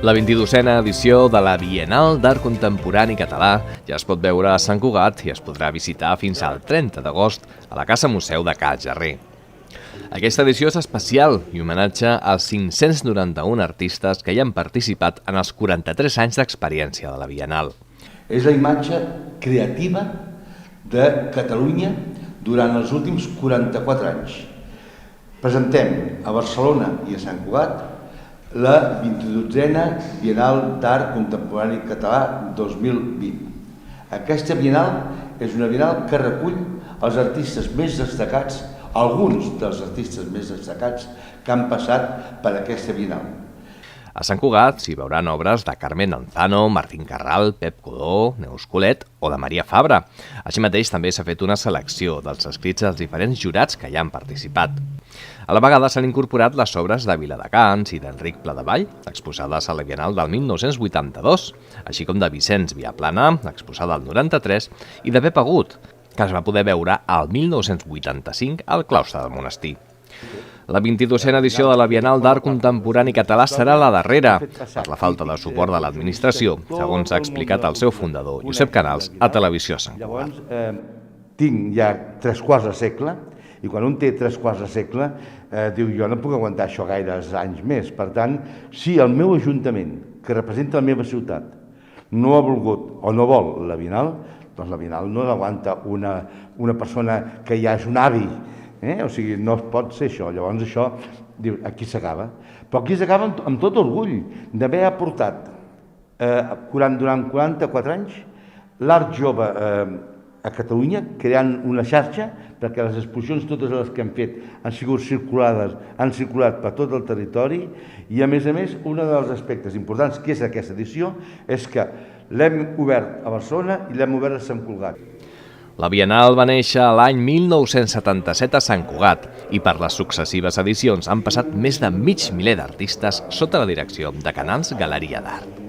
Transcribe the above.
La 22a edició de la Biennal d'Art Contemporani Català ja es pot veure a Sant Cugat i es podrà visitar fins al 30 d'agost a la Casa Museu de Cal Jarrer. Aquesta edició és especial i homenatja als 591 artistes que hi han participat en els 43 anys d'experiència de la Biennal. És la imatge creativa de Catalunya durant els últims 44 anys. Presentem a Barcelona i a Sant Cugat la 22a Biennal d'Art Contemporani Català 2020. Aquesta Biennal és una Biennal que recull els artistes més destacats, alguns dels artistes més destacats que han passat per aquesta Biennal. A Sant Cugat s'hi veuran obres de Carmen Manzano, Martín Carral, Pep Codó, Neus Colet o de Maria Fabra. Així mateix també s'ha fet una selecció dels escrits dels diferents jurats que hi han participat. A la vegada s'han incorporat les obres de Viladecans i d'Enric Pladevall, exposades a la Biennal del 1982, així com de Vicenç Viaplana, exposada al 93, i de Pep Agut, que es va poder veure al 1985 al claustre del monestir. La 22a edició de la Biennal d'Art Contemporani Català serà la darrera, per la falta de suport de l'administració, segons ha explicat el seu fundador, Josep Canals, a Televisió Sant Cugat. Llavors, tinc ja 3/4 de segle, i quan un té 3/4 de segle, diu, jo no puc aguantar això gaires anys més. Per tant, si el meu ajuntament, que representa la meva ciutat, no ha volgut o no vol la Biennal, doncs la Biennal no l'aguanta una persona que ja és un avi. O sigui, no pot ser això. Llavors això, diu, aquí s'acaba. Però aquí s'acaba amb tot orgull d'haver aportat durant 44 anys l'art jove a Catalunya, creant una xarxa perquè les exposicions, totes les que hem fet, han sigut circulades, han circulat per tot el territori i, a més, un dels aspectes importants que és aquesta edició és que l'hem obert a Barcelona i l'hem obert a Sant Cugat. La Biennal va néixer l'any 1977 a Sant Cugat i per les successives edicions han passat més de mig miler d'artistes sota la direcció de Canals Galeria d'Art.